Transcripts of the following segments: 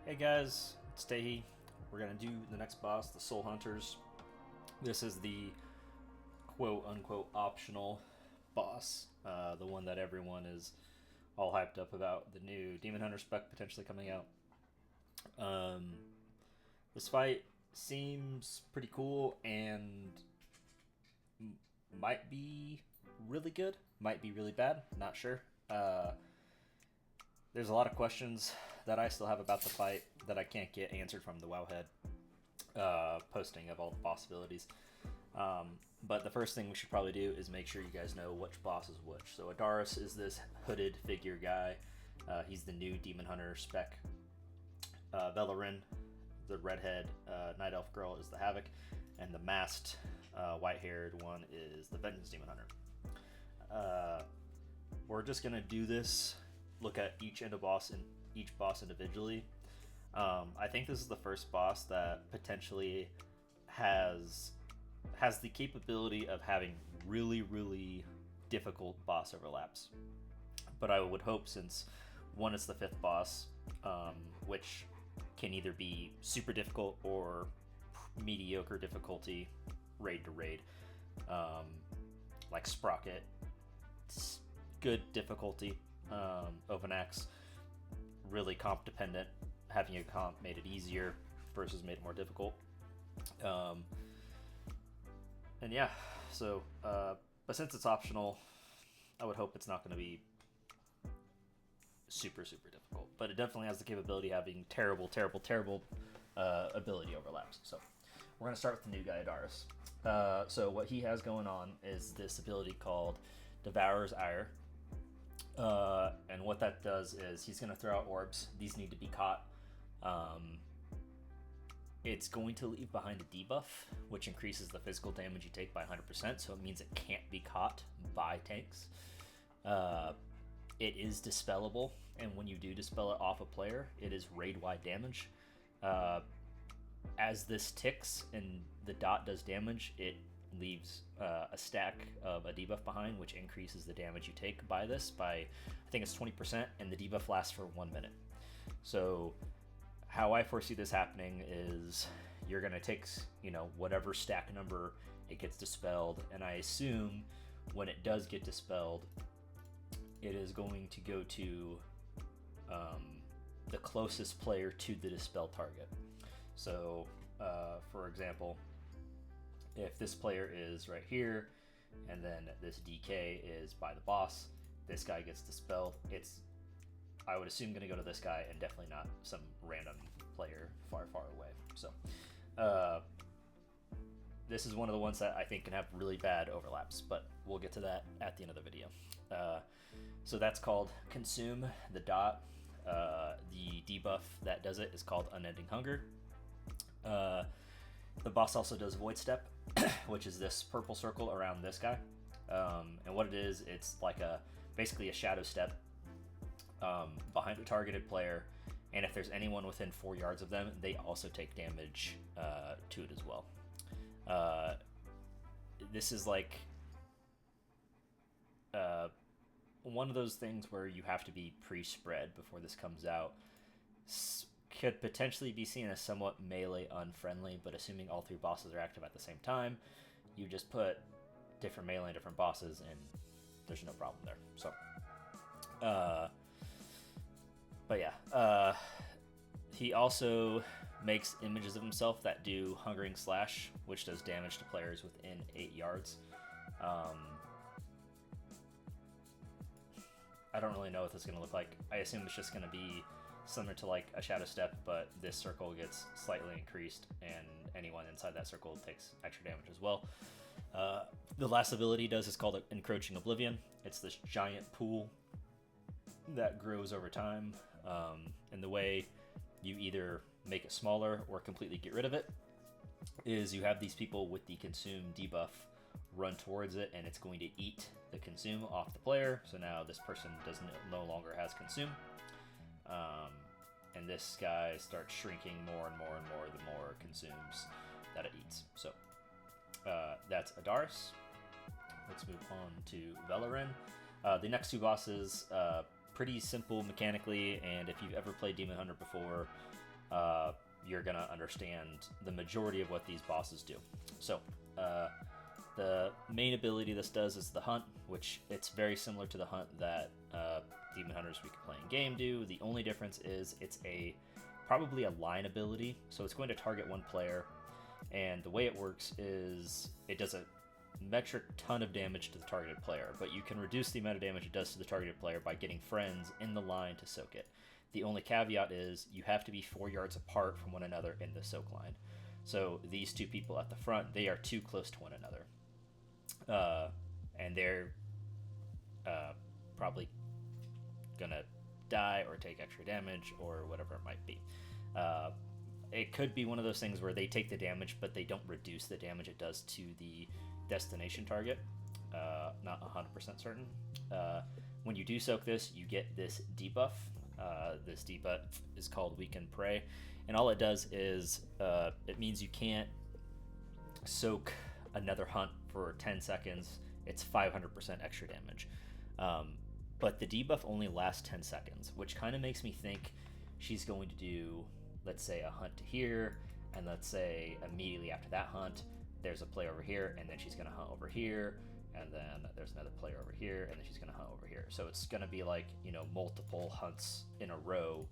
Hey guys, it's Tehi. We're gonna do the next boss, the Soul Hunters. This is the quote unquote optional boss, the one that everyone is all hyped up about, the new Demon Hunter spec potentially coming out. Um, this fight seems pretty cool and might be really good, might be really bad, not sure. There's a lot of questions that I still have about the fight that I can't get answered from the Wowhead posting of all the possibilities. But the first thing we should probably do is make sure you guys know which boss is which. So Adaris is this hooded figure guy. He's the new Demon Hunter spec. Velarin, the redhead Night Elf girl, is the Havoc. And the masked white-haired one is the Vengeance Demon Hunter. We're just going to do this, look at each boss individually. I think this is the first boss that potentially has the capability of having really difficult boss overlaps. But I would hope, since one is the fifth boss, which can either be super difficult or mediocre difficulty, raid to raid, like Sprocket, good difficulty. Ovanax, really comp dependent. Having a comp made it easier versus made it more difficult. And yeah, so but since it's optional, I would hope it's not going to be super difficult. But it definitely has the capability of having terrible ability overlaps. So we're going to start with the new guy, Adaris. So what he has going on is this ability called Devourer's Ire. And what that does is he's going to throw out orbs. These need to be caught. It's going to leave behind a debuff, which increases the physical damage you take by 100%, so it means it can't be caught by tanks. It is dispellable, and when you do dispel it off a player, it is raid-wide damage. As this ticks and the dot does damage, it leaves a stack of a debuff behind, which increases the damage you take by this by, I think it's 20%, and the debuff lasts for 1 minute. So how I foresee this happening is you're going to take, whatever stack number it gets dispelled, and I assume when it does get dispelled, it is going to go to the closest player to the dispel target. So for example, if this player is right here, and then this DK is by the boss, this guy gets dispelled, it's, I would assume, going to go to this guy and definitely not some random player far away. So this is one of the ones that I think can have really bad overlaps, but we'll get to that at the end of the video. So that's called Consume, the dot. The debuff that does it is called Unending Hunger. The boss also does Void Step, which is this purple circle around this guy. And what it is, it's like basically a shadow step behind a targeted player, and if there's anyone within 4 yards of them, they also take damage to it as well. This is like one of those things where you have to be pre-spread before this comes out. Could potentially be seen as somewhat melee unfriendly, but assuming all 3 bosses are active at the same time, you just put different melee and different bosses, and there's no problem there. So but yeah, he also makes images of himself that do Hungering Slash, which does damage to players within 8 yards. I don't really know what this is going to look like. I assume it's just going to be similar to like a Shadow Step, but this circle gets slightly increased, and anyone inside that circle takes extra damage as well. The last ability he does is called Encroaching Oblivion. It's this giant pool that grows over time, and the way you either make it smaller or completely get rid of it is you have these people with the Consume debuff run towards it, and it's going to eat the Consume off the player, so now this person no longer has Consume. And this guy starts shrinking more and more the more consumes that it eats. So that's Adaris. Let's move on to Velarin. The next 2 bosses, pretty simple mechanically, and if you've ever played Demon Hunter before, you're going to understand the majority of what these bosses do. So, the main ability this does is the hunt, which it's very similar to the hunt that Demon Hunters we can play in game do. The only difference is it's probably a line ability, so it's going to target one player, and the way it works is it does a metric ton of damage to the targeted player, but you can reduce the amount of damage it does to the targeted player by getting friends in the line to soak it. The only caveat is you have to be 4 yards apart from one another in the soak line. So these two people at the front, they are too close to one another. And they're probably gonna die or take extra damage or whatever it might be. It could be one of those things where they take the damage, but they don't reduce the damage it does to the destination target. Not 100% certain. When you do soak this, you get this debuff. This debuff is called Weaken Prey, and all it does is it means you can't soak another hunt for 10 seconds. It's 500% extra damage. But the debuff only lasts 10 seconds, which kind of makes me think she's going to do, let's say, a hunt to here, and let's say immediately after that hunt, there's a player over here, and then she's going to hunt over here, and then there's another player over here, and then she's going to hunt over here. So it's going to be like, multiple hunts in a row.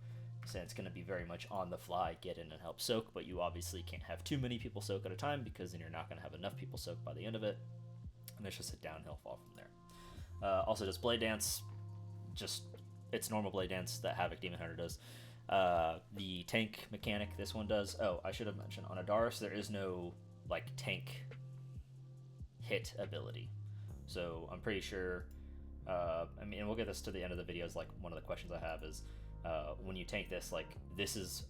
So it's going to be very much on the fly, get in and help soak, but you obviously can't have too many people soak at a time because then you're not going to have enough people soak by the end of it, and it's just a downhill fall from there. Also does Blade Dance, just it's normal Blade Dance that Havoc Demon Hunter does. The tank mechanic this one does, I should have mentioned, on Adaris there is no tank hit ability. So I'm pretty sure, and we'll get this to the end of the videos, one of the questions I have is, when you tank this, this is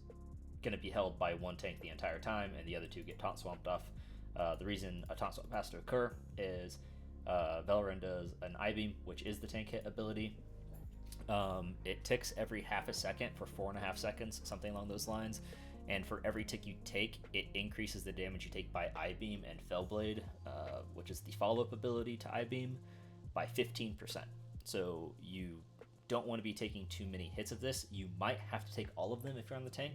going to be held by one tank the entire time, and the other two get taunt swamped off. The reason a taunt swamp has to occur is Valoran does an I-beam, which is the tank hit ability. It ticks every half a second for 4.5 seconds, something along those lines. And for every tick you take, it increases the damage you take by I-beam and Fellblade, which is the follow-up ability to I-beam, by 15%. So you don't want to be taking too many hits of this. You might have to take all of them if you're on the tank,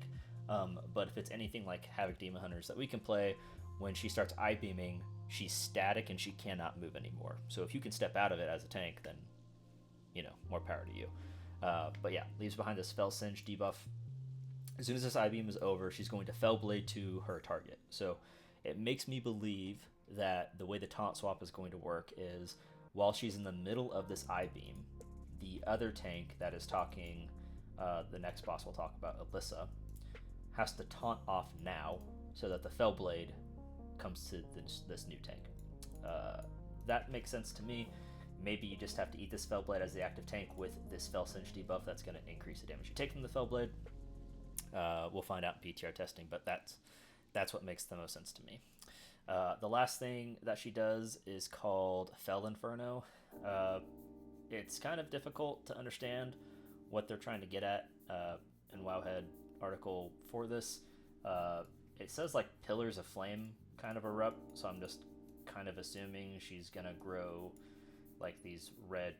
but if it's anything like Havoc Demon Hunters that we can play, when she starts I-beaming, she's static and she cannot move anymore. So if you can step out of it as a tank, then, more power to you. But yeah, leaves behind this Fell Singe debuff. As soon as this I-beam is over, she's going to Fellblade to her target. So it makes me believe that the way the taunt swap is going to work is while she's in the middle of this I-beam, the other tank that is talking, the next boss we'll talk about, Alyssa, has to taunt off now so that the Fellblade comes to this new tank. That makes sense to me. Maybe you just have to eat this Fellblade as the active tank with this Fell Singe debuff that's going to increase the damage you take from the Fellblade. We'll find out in PTR testing, but that's what makes the most sense to me. The last thing that she does is called Fell Inferno. It's kind of difficult to understand what they're trying to get at in Wowhead article for this. It says pillars of flame kind of erupt, so I'm just kind of assuming she's gonna grow these red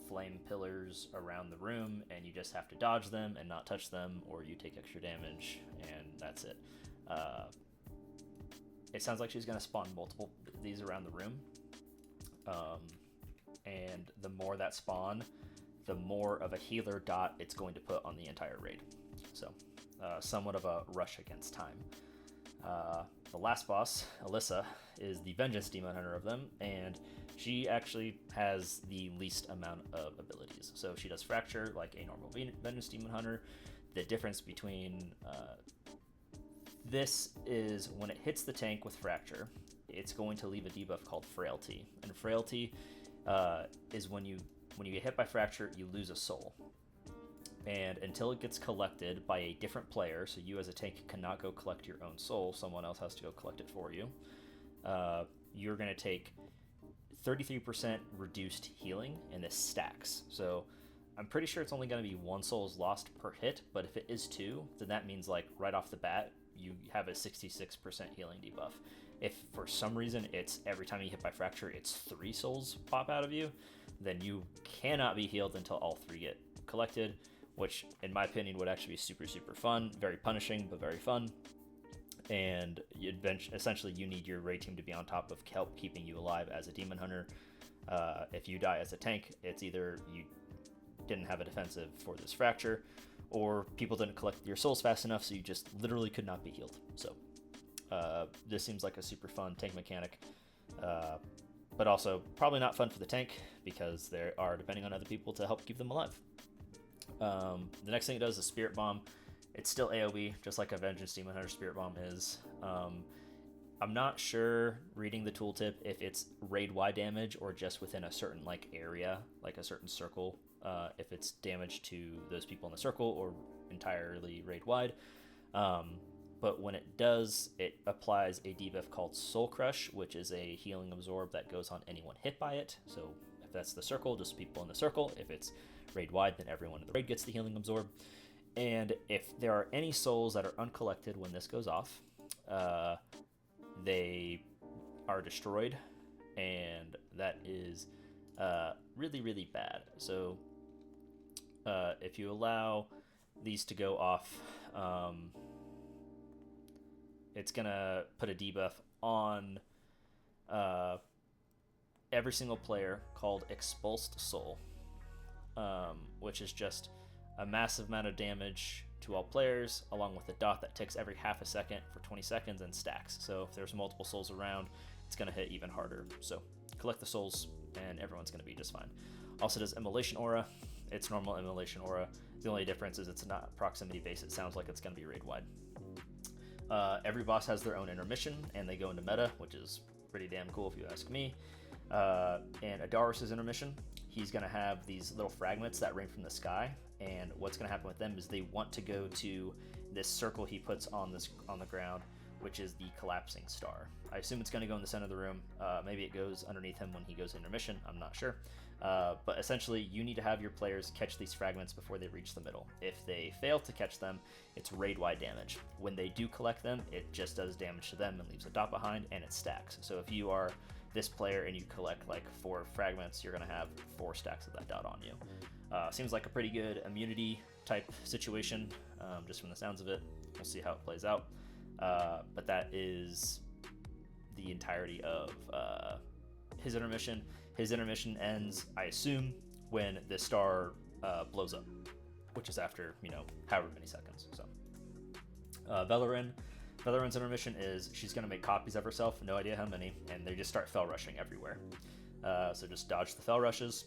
flame pillars around the room, and you just have to dodge them and not touch them, or you take extra damage, and that's it. It sounds like she's gonna spawn multiple of these around the room, and the more that spawn, the more of a healer dot it's going to put on the entire raid. So somewhat of a rush against time. The last boss, Alyssa, is the Vengeance Demon Hunter of them, and she actually has the least amount of abilities. So she does Fracture like a normal Vengeance Demon Hunter. The difference between this is when it hits the tank with Fracture, it's going to leave a debuff called Frailty. And Frailty is when you get hit by Fracture, you lose a soul. And until it gets collected by a different player, so you as a tank cannot go collect your own soul, someone else has to go collect it for you, you're going to take 33% reduced healing, and this stacks. So I'm pretty sure it's only going to be 1 soul's lost per hit, but if it is 2, then that means right off the bat, you have a 66% healing debuff. If for some reason it's every time you hit by Fracture, it's 3 souls pop out of you, then you cannot be healed until all 3 get collected. which in my opinion would actually be super, super fun. Very punishing, but very fun. And essentially you need your raid team to be on top of help keeping you alive as a demon hunter. If you die as a tank, it's either you didn't have a defensive for this fracture, or people didn't collect your souls fast enough, so you just literally could not be healed. So this seems like a super fun tank mechanic, but also probably not fun for the tank because they are depending on other people to help keep them alive. The next thing it does is Spirit Bomb. It's still AoE, just like a Vengeance Demon Hunter Spirit Bomb is. I'm not sure, reading the tooltip, if it's raid-wide damage or just within a certain like area, like a certain circle, if it's damage to those people in the circle or entirely raid-wide. But when it does, it applies a debuff called Soul Crush, which is a healing absorb that goes on anyone hit by it. So if that's the circle, just people in the circle. If it's raid-wide, then everyone in the raid gets the healing absorb. And if there are any souls that are uncollected when this goes off, they are destroyed, and that is really, really bad. So if you allow these to go off, it's gonna put a debuff on every single player called Expulsed Soul, which is just a massive amount of damage to all players, along with a dot that ticks every half a second for 20 seconds and stacks. So if there's multiple souls around, it's going to hit even harder. So collect the souls and everyone's going to be just fine. Also does Immolation Aura. It's normal Immolation Aura. The only difference is it's not proximity based. It sounds like it's going to be raid wide. Every boss has their own intermission, and they go into meta, which is pretty damn cool if you ask me. And Adarus' intermission, he's going to have these little fragments that rain from the sky, and what's going to happen with them is they want to go to this circle he puts on the ground, which is the collapsing star. I assume it's going to go in the center of the room. Maybe it goes underneath him when he goes intermission. I'm not sure. But essentially, you need to have your players catch these fragments before they reach the middle. If they fail to catch them, it's raid-wide damage. When they do collect them, it just does damage to them and leaves a dot behind, and it stacks. So if you are this player and you collect like 4 fragments, you're going to have 4 stacks of that dot on you. Seems like a pretty good immunity type situation, just from the sounds of it. We'll see how it plays out. But that is the entirety of his intermission. His intermission ends, I assume, when the star blows up, which is after, however many seconds. So, Velarin's intermission is she's going to make copies of herself, no idea how many, and they just start fell rushing everywhere. So just dodge the fell rushes.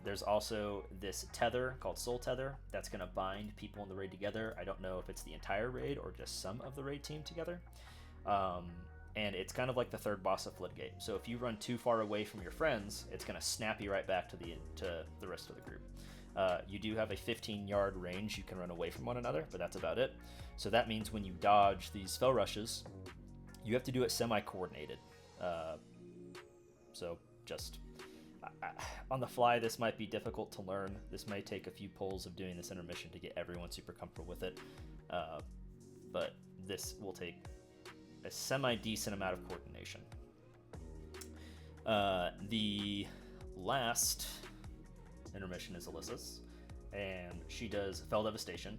There's also this tether called Soul Tether that's going to bind people in the raid together. I don't know if it's the entire raid or just some of the raid team together. And it's kind of like the third boss of Floodgate. So if you run too far away from your friends, it's going to snap you right back to the rest of the group. You do have a 15-yard range you can run away from one another, but that's about it. So that means when you dodge these fell rushes, you have to do it semi-coordinated. So just on the fly, this might be difficult to learn. This may take a few pulls of doing this intermission to get everyone super comfortable with it. But this will take a semi-decent amount of coordination. The last intermission is Alyssa's, and she does Fell Devastation,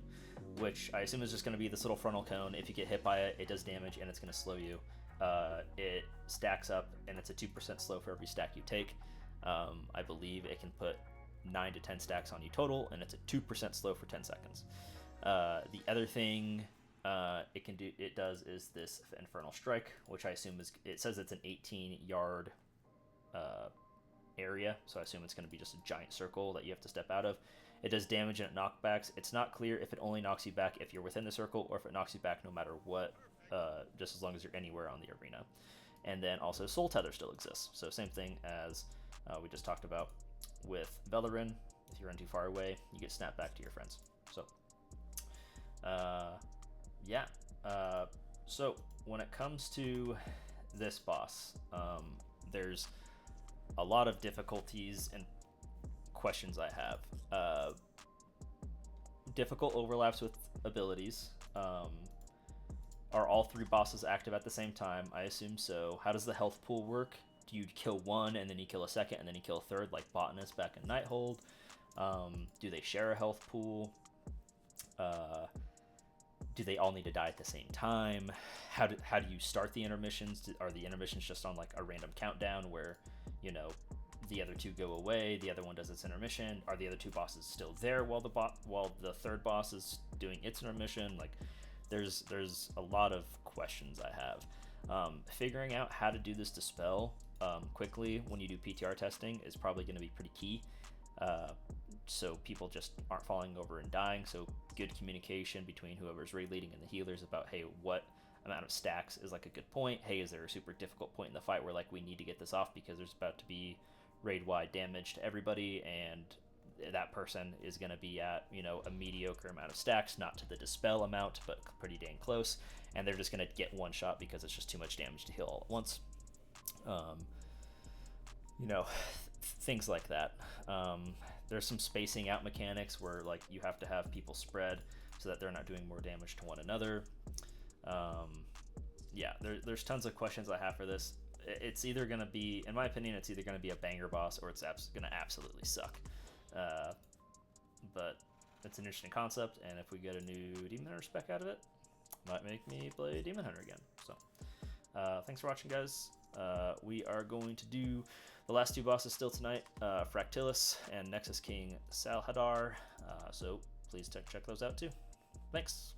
which I assume is just going to be this little frontal cone. If you get hit by it, it does damage and it's going to slow you. It stacks up, and it's a 2% slow for every stack you take. I believe it can put 9 to 10 stacks on you total, and it's a 2% slow for 10 seconds. The other thing it does is this Infernal Strike, which I assume it says it's an 18-yard area, so I assume it's going to be just a giant circle that you have to step out of. It does damage and it knockbacks. It's not clear if it only knocks you back if you're within the circle, or if it knocks you back no matter what, just as long as you're anywhere on the arena. And then also Soul Tether still exists, so same thing as we just talked about with Velarin. If you run too far away, you get snapped back to your friends. So so when it comes to this boss, there's a lot of difficulties and questions I have. Difficult overlaps with abilities. Are all 3 bosses active at the same time? I assume so. How does the health pool work? Do you kill one and then you kill a second and then you kill a third, like Botanist back in Nighthold? Do they share a health pool? Do they all need to die at the same time? How do you start the intermissions? Are the intermissions just on like a random countdown where, you know, the other two go away, the other one does its intermission? Are the other two bosses still there while the third boss is doing its intermission? Like, there's a lot of questions I have. Figuring out how to do this dispel quickly when you do PTR testing is probably going to be pretty key. So people just aren't falling over and dying. So good communication between whoever's raid leading and the healers about, hey, what amount of stacks is like a good point? Hey, is there a super difficult point in the fight where like we need to get this off because there's about to be raid-wide damage to everybody, and that person is going to be at, you know, a mediocre amount of stacks, not to the dispel amount, but pretty dang close, and they're just going to get one shot because it's just too much damage to heal all at once. You know, things like that. There's some spacing out mechanics where like you have to have people spread so that they're not doing more damage to one another. Yeah, there's tons of questions I have for this. It's either going to be, in my opinion, it's either going to be a banger boss or it's going to absolutely suck. But it's an interesting concept, and if we get a new Demon Hunter spec out of it, might make me play Demon Hunter again. So, thanks for watching, guys. We are going to do the last two bosses still tonight, Fractilis and Nexus King Salhadar. So please check those out too. Thanks.